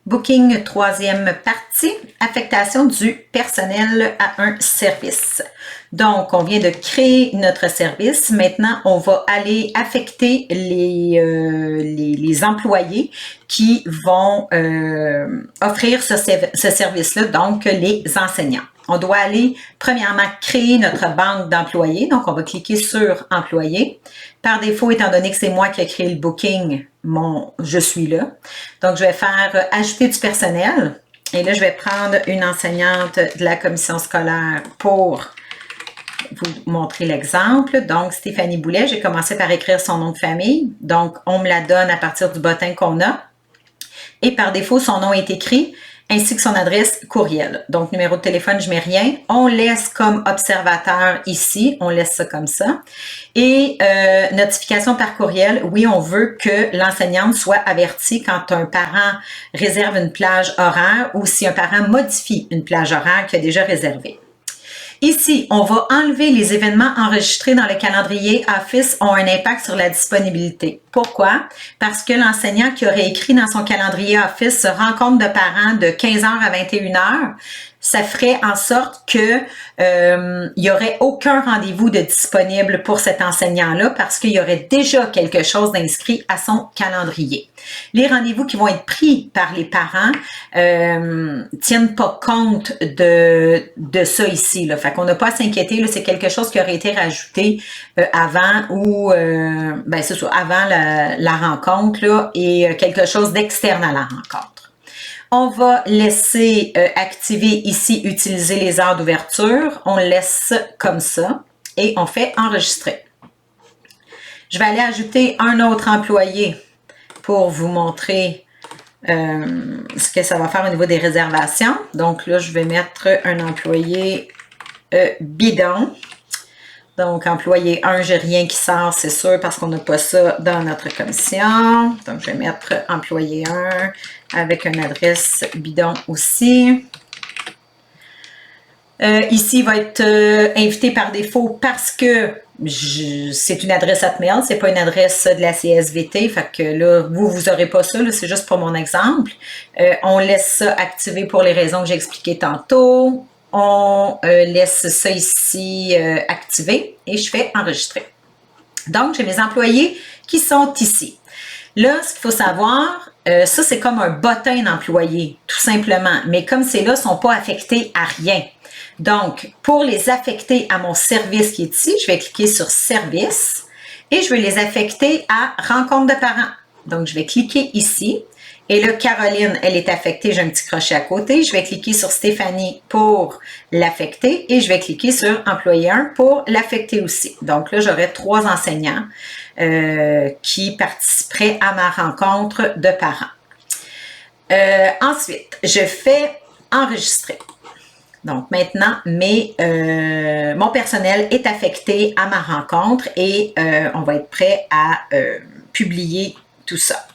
Booking, troisième partie, affectation du personnel à un service. Donc, on vient de créer notre service. Maintenant, on va aller affecter les employés qui vont offrir ce service-là, donc les enseignants. On doit aller, premièrement, créer notre banque d'employés. Donc, on va cliquer sur « Employés ». Par défaut, étant donné que c'est moi qui ai créé le booking, je suis là. Donc, je vais faire « Ajouter du personnel ». Et là, je vais prendre une enseignante de la commission scolaire pour vous montrer l'exemple. Donc, Stéphanie Boulet, j'ai commencé par écrire son nom de famille. Donc, on me la donne à partir du bottin qu'on a. Et par défaut, son nom est écrit, ainsi que son adresse courriel. Donc, numéro de téléphone, je mets rien. On laisse comme observateur ici, on laisse ça comme ça. Et notification par courriel, oui, on veut que l'enseignante soit avertie quand un parent réserve une plage horaire ou si un parent modifie une plage horaire qui a déjà réservée. Ici, on va enlever les événements enregistrés dans le calendrier Office ont un impact sur la disponibilité. Pourquoi? Parce que l'enseignant qui aurait écrit dans son calendrier Office rencontre de parents de 15h à 21h, ça ferait en sorte que il n'y aurait aucun rendez-vous de disponible pour cet enseignant-là parce qu'il y aurait déjà quelque chose d'inscrit à son calendrier. Les rendez-vous qui vont être pris par les parents tiennent pas compte de ça ici. Là. Fait qu'on n'a pas à s'inquiéter, c'est quelque chose qui aurait été rajouté avant ou c'est ça, avant la rencontre là, et quelque chose d'externe à la rencontre. On va laisser activer ici, utiliser les heures d'ouverture. On laisse comme ça et on fait enregistrer. Je vais aller ajouter un autre employé pour vous montrer ce que ça va faire au niveau des réservations. Donc là, je vais mettre un employé bidon. Donc, employé 1, j'ai rien qui sort, c'est sûr, parce qu'on n'a pas ça dans notre commission. Donc, je vais mettre employé 1 avec une adresse bidon aussi. Ici, il va être invité par défaut parce que c'est une adresse Hotmail, c'est pas une adresse de la CSVT. Fait que là, vous n'aurez pas ça, c'est juste pour mon exemple. On laisse ça activé pour les raisons que j'ai expliquées tantôt. On laisse ça ici activé et je fais enregistrer. Donc, j'ai mes employés qui sont ici. Là, ce qu'il faut savoir, ça c'est comme un bottin d'employés, tout simplement. Mais comme c'est là, ils ne sont pas affectés à rien. Donc, pour les affecter à mon service qui est ici, je vais cliquer sur Service et je vais les affecter à Rencontre de parents. Donc, je vais cliquer ici. Et là, Caroline, elle est affectée, j'ai un petit crochet à côté. Je vais cliquer sur Stéphanie pour l'affecter et je vais cliquer sur Employé 1 pour l'affecter aussi. Donc là, j'aurai 3 enseignants qui participeraient à ma rencontre de parents. Ensuite, je fais enregistrer. Donc maintenant, mon personnel est affecté à ma rencontre et on va être prêt à publier tout ça.